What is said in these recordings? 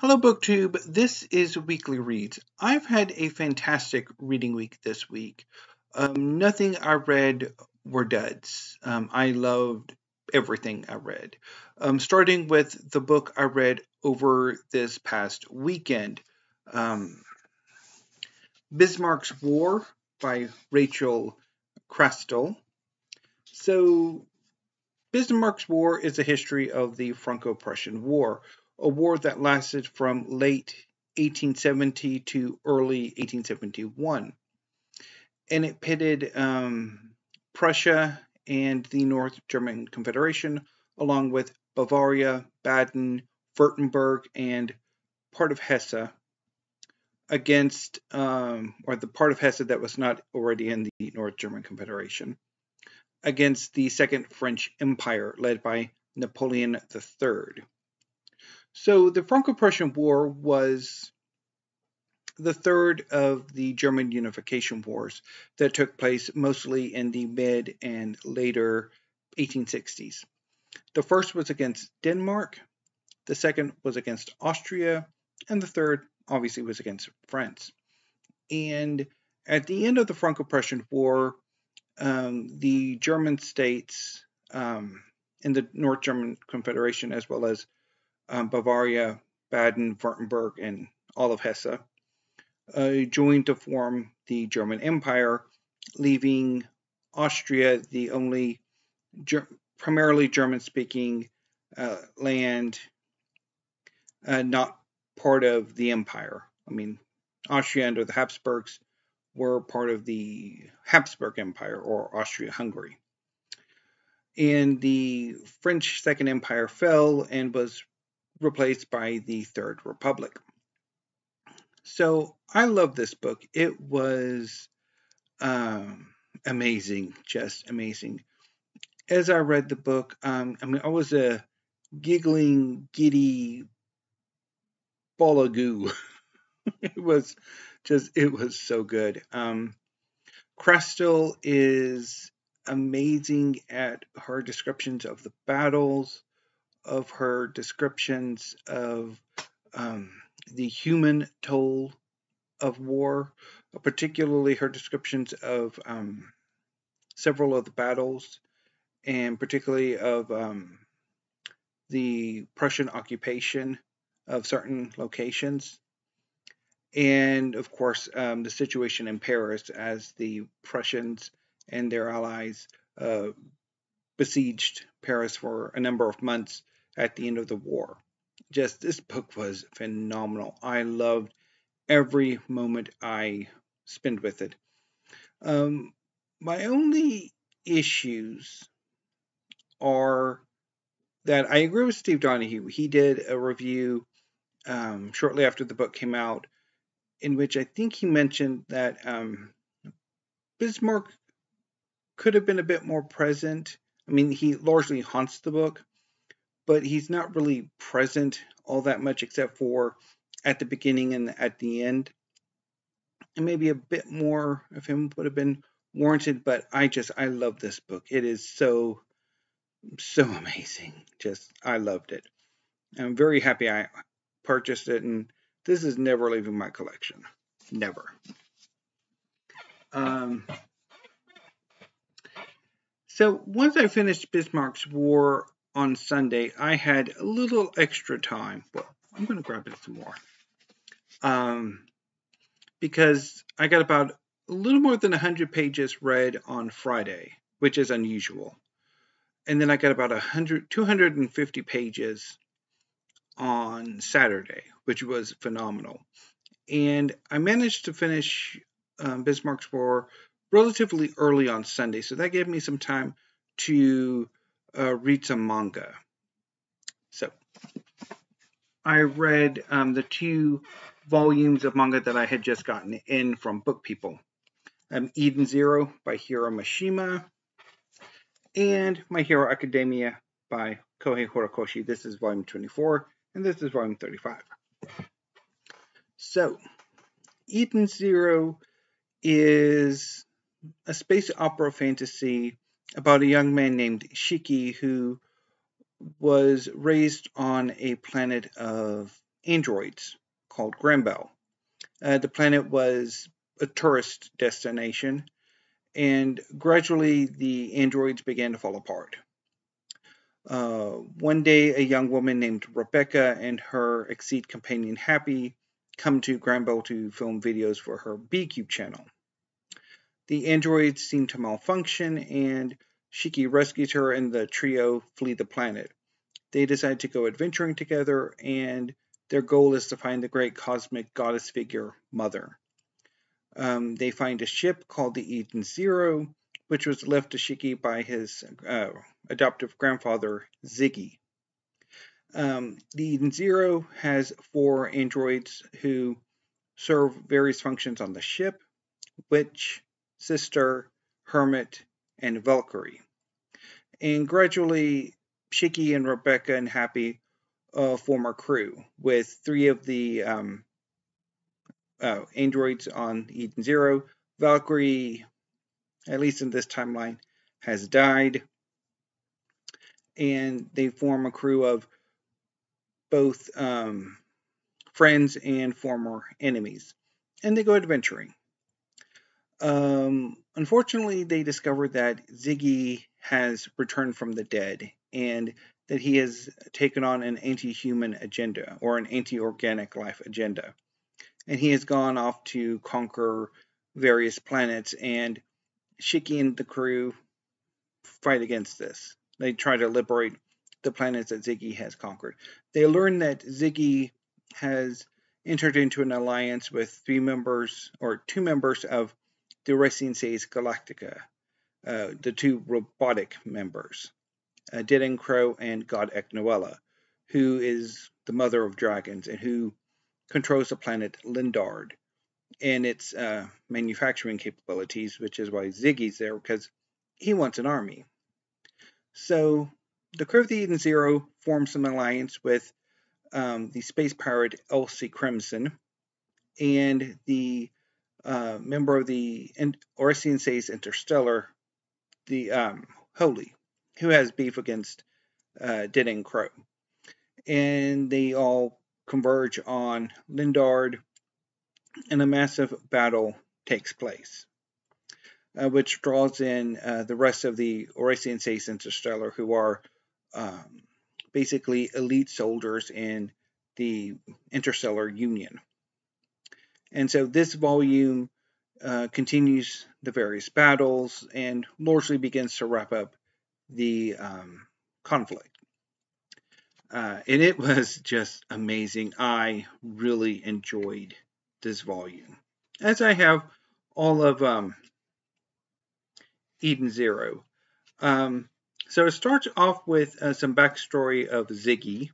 Hello BookTube, this is Weekly Reads. I've had a fantastic reading week this week. Nothing I read were duds. I loved everything I read. Starting with the book I read over this past weekend. Bismarck's War by Rachel Chrastil. So, Bismarck's War is a history of the Franco-Prussian War, a war that lasted from late 1870 to early 1871. And it pitted Prussia and the North German Confederation, along with Bavaria, Baden, Württemberg, and part of Hesse, against, or the part of Hesse that was not already in the North German Confederation, against the Second French Empire, led by Napoleon III. So the Franco-Prussian War was the third of the German unification wars that took place mostly in the mid and later 1860s. The first was against Denmark, the second was against Austria, and the third obviously was against France. And at the end of the Franco-Prussian War, the German states in the North German Confederation, as well as Bavaria, Baden, Württemberg, and all of Hesse, joined to form the German Empire, leaving Austria the only primarily German-speaking land not part of the empire. I mean, Austria under the Habsburgs were part of the Habsburg Empire, or Austria-Hungary. And the French Second Empire fell and was replaced by the Third Republic. So I love this book. It was amazing, just amazing. As I read the book, I was a giggling, giddy ball of goo. It was so good. Chrastil is amazing at her descriptions of the battles, of her descriptions of the human toll of war, particularly her descriptions of several of the battles, and particularly of the Prussian occupation of certain locations. And of course, the situation in Paris as the Prussians and their allies besieged Paris for a number of months at the end of the war. Just, this book was phenomenal. I loved every moment I spent with it. My only issues are that I agree with Steve Donahue. He did a review shortly after the book came out, in which I think he mentioned that Bismarck could have been a bit more present. I mean, he largely haunts the book, but he's not really present all that much except for at the beginning and at the end. And maybe a bit more of him would have been warranted, but I love this book. It is so amazing. I loved it. I'm very happy I purchased it, and this is never leaving my collection. Never. So once I finished Bismarck's War on Sunday, I had a little extra time. Well, I'm going to grab it some more. Because I got about a little more than 100 pages read on Friday, which is unusual. And then I got about 250 pages on Saturday, which was phenomenal. And I managed to finish Bismarck's War relatively early on Sunday, so that gave me some time to read some manga. So I read the 2 volumes of manga that I had just gotten in from Book People. Eden Zero by Hiro Mashima, and My Hero Academia by Kohei Horikoshi. This is volume 24, and this is volume 35. So, Eden Zero is a space opera fantasy about a young man named Shiki who was raised on a planet of androids called Granbell. The planet was a tourist destination, and gradually the androids began to fall apart. One day, a young woman named Rebecca and her Exceed companion Happy come to Granbell to film videos for her BCube channel. The androids seem to malfunction, and Shiki rescues her, and the trio flee the planet. They decide to go adventuring together, and their goal is to find the great cosmic goddess figure, Mother. They find a ship called the Eden Zero, which was left to Shiki by his adoptive grandfather, Ziggy. The Eden Zero has 4 androids who serve various functions on the ship: Witch, Sister, Hermit, and Valkyrie. And gradually, Shiki and Rebecca and Happy form a crew, with 3 of the androids on Eden Zero. Valkyrie, at least in this timeline, has died, and they form a crew of both friends and former enemies, and they go adventuring. Unfortunately, they discover that Ziggy has returned from the dead, and that he has taken on an anti-human agenda, or an anti-organic life agenda. And he has gone off to conquer various planets, and Shiki and the crew fight against this. They try to liberate the planets that Ziggy has conquered. They learn that Ziggy has entered into an alliance with 2 members of the Oresienses Galactica, the 2 robotic members, Dead Crow and God Eknoella, who is the mother of dragons and who controls the planet Lindard and its manufacturing capabilities, which is why Ziggy's there, because he wants an army. So the crew of the Eden Zero forms an alliance with the space pirate Elsie Crimson and the member of the Oresienses Interstellar, the Holy, who has beef against Dead Crow. And they all converge on Lindard, and a massive battle takes place, which draws in the rest of the Oresienses Interstellar, who are basically elite soldiers in the Interstellar Union. And so this volume continues the various battles and largely begins to wrap up the conflict. And it was just amazing. I really enjoyed this volume, as I have all of Eden Zero. So it starts off with some backstory of Ziggy.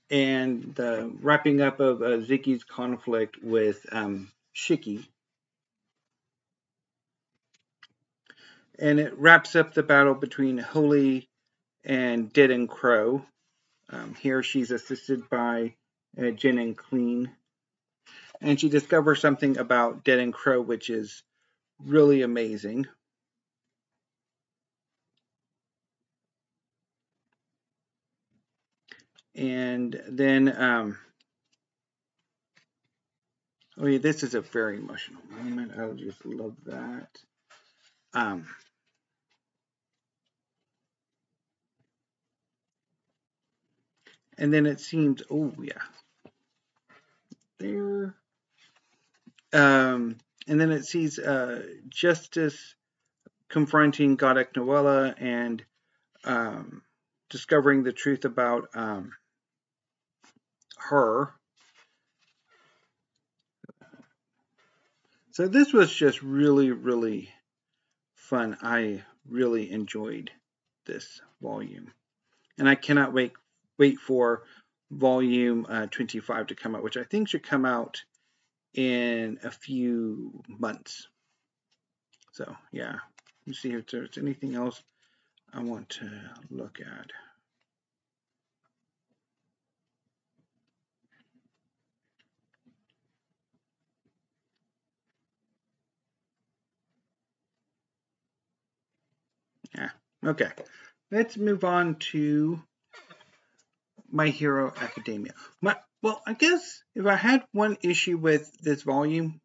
And the wrapping up of Ziggy's conflict with Shiki. And it wraps up the battle between Holy and Dead Crow. Here she's assisted by Jin and Clean. And she discovers something about Dead Crow, which is really amazing. And then, oh yeah, this is a very emotional moment. I just love that. And then it seems, oh yeah, there. And then it sees Justice confronting God Eknoella and discovering the truth about her. So this was just really, really fun. I really enjoyed this volume. And I cannot wait for volume 25 to come out, which I think should come out in a few months. So, yeah. Let me see if there's anything else I want to look at. Yeah, okay. let's move on to My Hero Academia. Well, I guess if I had one issue with this volume,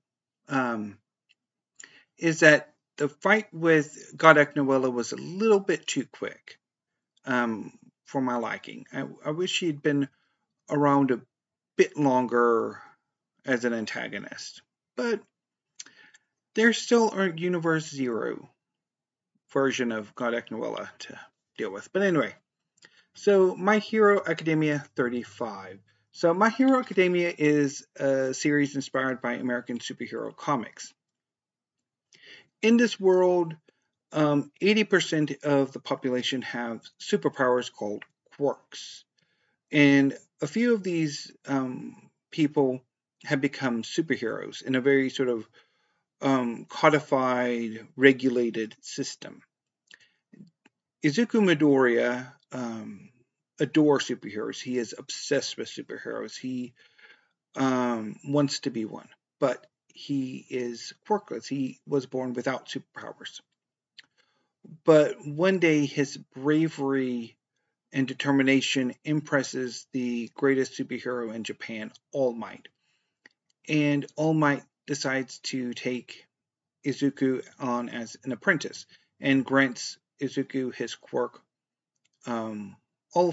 is that the fight with Godek Noella was a little bit too quick for my liking. I wish he'd been around a bit longer as an antagonist. But there's still a Universe Zero version of Godek Noella to deal with. But anyway, so My Hero Academia 35. So My Hero Academia is a series inspired by American superhero comics. In this world, 80% of the population have superpowers called quirks. And a few of these people have become superheroes in a very sort of codified, regulated system. Izuku Midoriya adores superheroes. He is obsessed with superheroes. He wants to be one, but he is quirkless. He was born without superpowers. But one day his bravery and determination impresses the greatest superhero in Japan, All Might. And All Might decides to take Izuku on as an apprentice and grants Izuku his quirk, one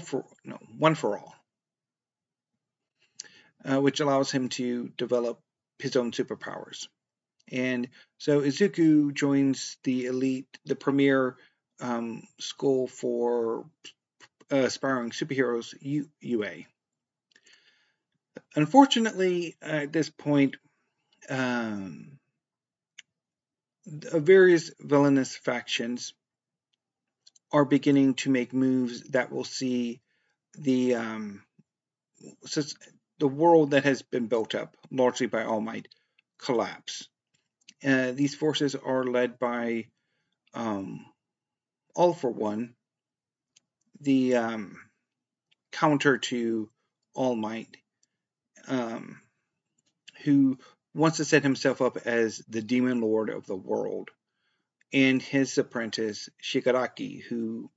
for all, which allows him to develop his own superpowers. And so Izuku joins the premier school for aspiring superheroes, UA. Unfortunately, at this point, various villainous factions are beginning to make moves that will see the world that has been built up largely by All Might collapse. These forces are led by All for One, the counter to All Might, who wants to set himself up as the demon lord of the world, and his apprentice Shigaraki, who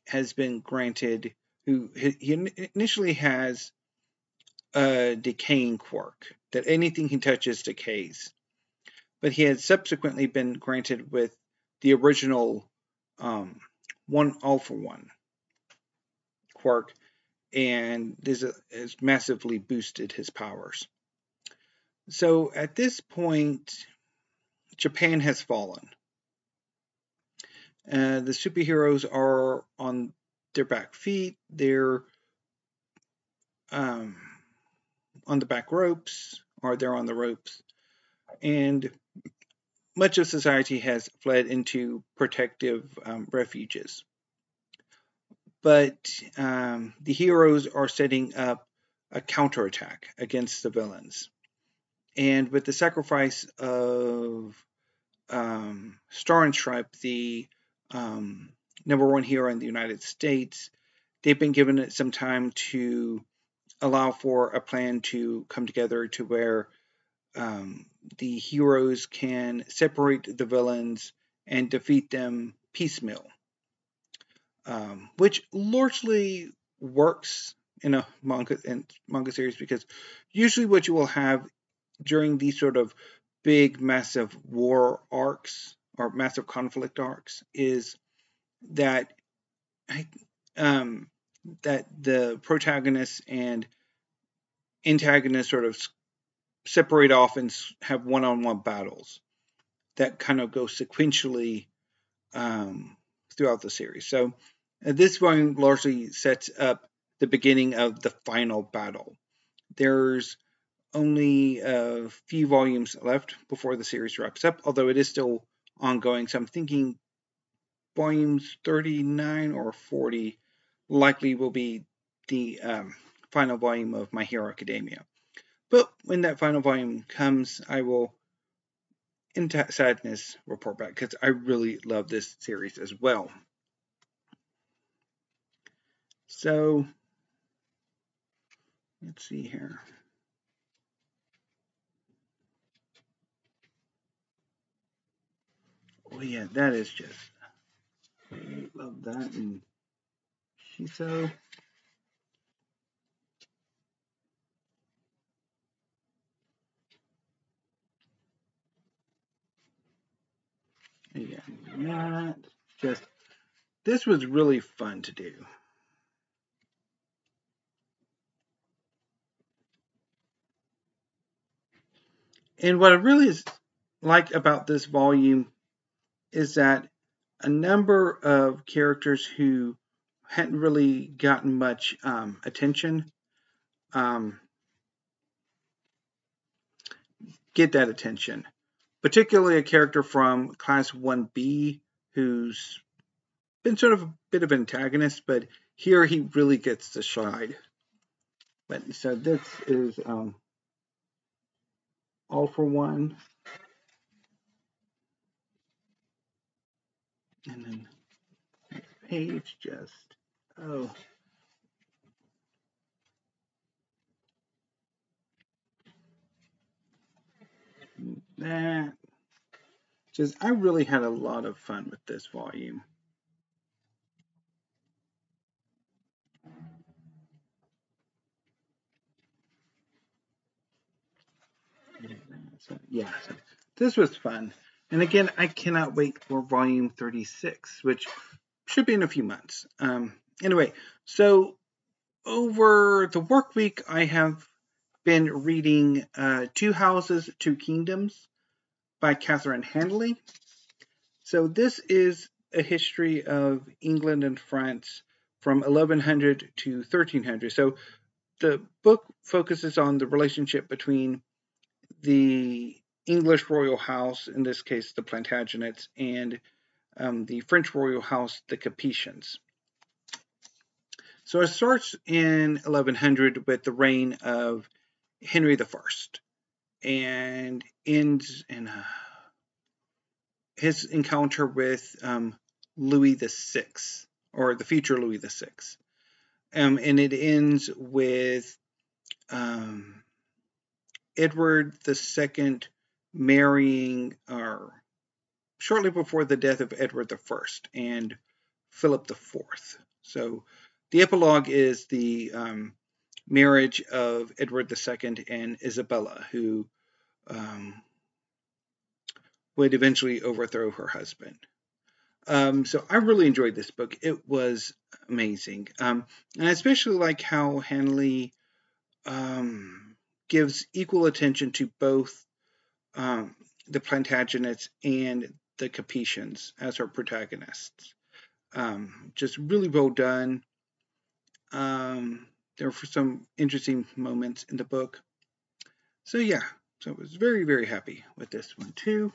has been granted, he initially has a decaying quirk, that anything he touches decays. But he had subsequently been granted with the original one All for One quirk, and this has massively boosted his powers. So at this point, Japan has fallen. The superheroes are on their back feet. They're on the back ropes, or they're on the ropes. And much of society has fled into protective refuges. But the heroes are setting up a counterattack against the villains. And with the sacrifice of Star and Stripe, the number one hero in the United States, they've been given it some time to allow for a plan to come together to where the heroes can separate the villains and defeat them piecemeal, which largely works in a manga series, because usually what you will have during these sort of big, massive war arcs or massive conflict arcs is that that the protagonist and antagonist sort of separate off and have one-on-one battles that kind of go sequentially throughout the series. So this volume largely sets up the beginning of the final battle. There's only a few volumes left before the series wraps up, although it is still ongoing. So I'm thinking volumes 39 or 40 likely will be the final volume of My Hero Academia. But when that final volume comes, I will, in sadness, report back, because I really love this series as well. So, let's see here. Oh yeah, that is just, I love that. And Shiso. Again, this was really fun to do. And what I really like about this volume is that a number of characters who hadn't really gotten much attention get that attention. Particularly a character from Class 1B who's been sort of a bit of an antagonist, but here he really gets the shine. But so this is All for One. And then next page that. I really had a lot of fun with this volume. So this was fun. And again, I cannot wait for volume 36, which should be in a few months. Anyway, so over the work week, I have been reading Two Houses, Two Kingdoms by Kathryn Hanley. So this is a history of England and France from 1100 to 1300. So the book focuses on the relationship between the English royal house, in this case the Plantagenets, and the French royal house, the Capetians. So it starts in 1100 with the reign of Henry I and ends in his encounter with Louis VI, or the future Louis VI. And it ends with Edward II marrying, shortly before the death of Edward I and Philip IV. So the epilogue is the marriage of Edward II and Isabella, who would eventually overthrow her husband. So I really enjoyed this book. It was amazing. And I especially like how Hanley gives equal attention to both the Plantagenets and the Capetians as her protagonists. Just really well done. There were some interesting moments in the book. So yeah, so I was very, very happy with this one too.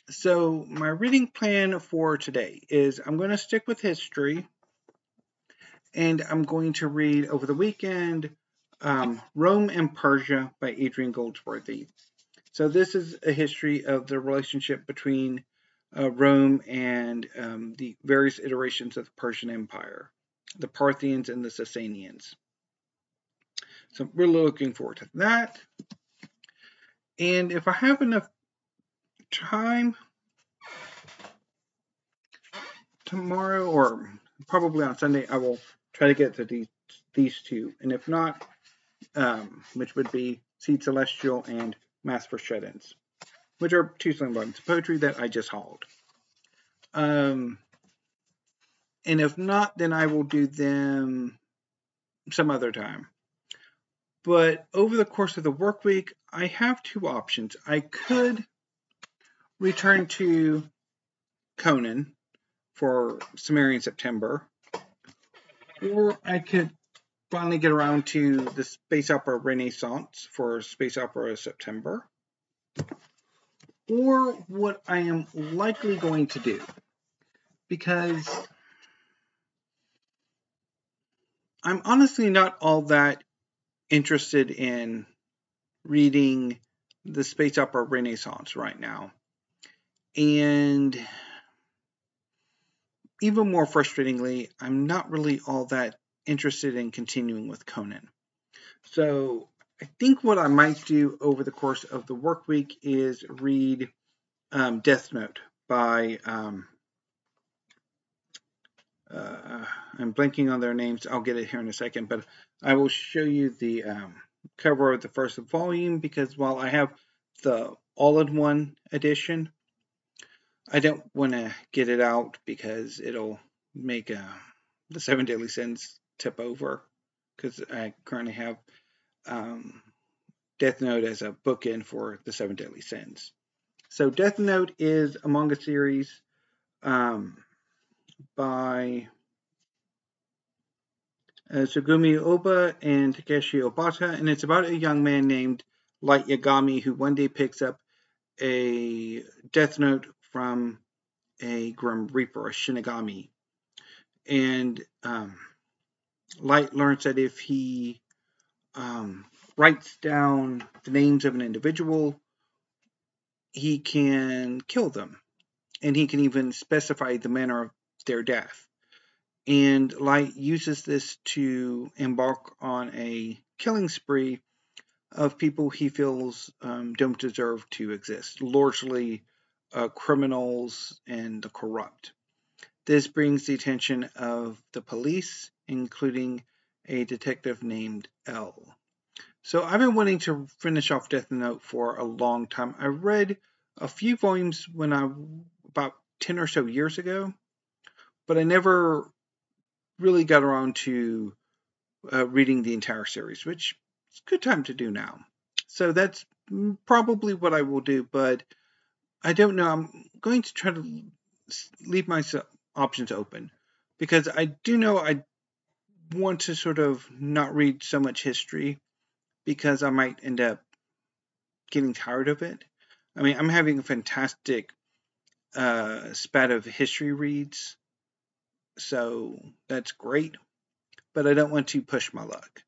So my reading plan for today is I'm going to stick with history, and I'm going to read over the weekend Rome and Persia by Adrian Goldsworthy. So this is a history of the relationship between Rome and the various iterations of the Persian Empire, the Parthians and the Sasanians. So I'm really looking forward to that. And if I have enough time tomorrow, or probably on Sunday, I will try to get to these two. And if not, which would be Seed Celestial and Mass for Shut-ins, which are two slam volumes of poetry that I just hauled. And if not, then I will do them some other time. But over the course of the work week, I have two options. I could return to Conan for Sumerian September, or I could finally get around to the Space Opera Renaissance for Space Opera September, or what I am likely going to do, because I'm honestly not all that interested in reading the Space Opera Renaissance right now. And even more frustratingly, I'm not really all that interested in continuing with Conan. So I think what I might do over the course of the work week is read Death Note by I'm blanking on their names. I'll get it here in a second, but I will show you the cover of the first volume, because while I have the all-in-one edition, I don't want to get it out because it'll make the 7 Deadly Sins tip over, because I currently have Death Note as a bookend for the 7 Deadly Sins. So Death Note is a manga series by Tsugumi Ohba and Takeshi Obata, and it's about a young man named Light Yagami who one day picks up a Death Note from a Grim Reaper, a Shinigami. And Light learns that if he writes down the names of an individual, he can kill them. And he can even specify the manner of their death. And Light uses this to embark on a killing spree of people he feels don't deserve to exist, largely criminals and the corrupt. This brings the attention of the police, including a detective named L. So I've been wanting to finish off Death Note for a long time. I read a few volumes when about 10 or so years ago, but I never really got around to reading the entire series, which is a good time to do now. So that's probably what I will do, but I don't know. I'm going to try to leave my options open, because I do know I want to sort of not read so much history, because I might end up getting tired of it. I mean, I'm having a fantastic spat of history reads, so that's great, but I don't want to push my luck.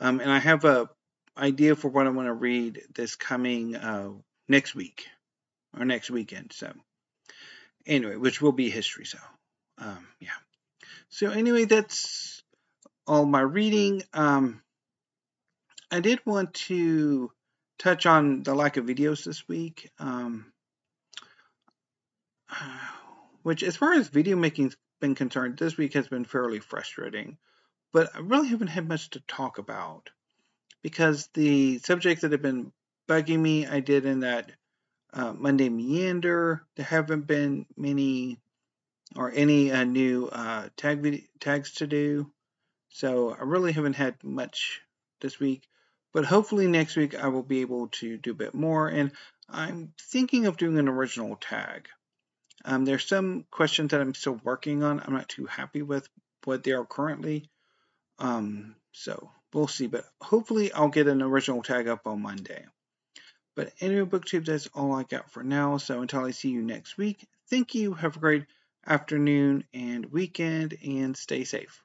And I have a idea for what I want to read this coming next week or next weekend. So anyway, which will be history. So yeah. So anyway, that's all my reading. I did want to touch on the lack of videos this week, which, as far as video making's been concerned, this week has been fairly frustrating. But I really haven't had much to talk about, because the subjects that have been bugging me, I did in that Monday Meander. There haven't been many or any new tags to do, so I really haven't had much this week. But hopefully next week I will be able to do a bit more, and I'm thinking of doing an original tag. There's some questions that I'm still working on. I'm not too happy with what they are currently. So we'll see, but hopefully I'll get an original tag up on Monday. But anyway, BookTube, that's all I got for now. So until I see you next week, thank you, have a great afternoon and weekend, and stay safe.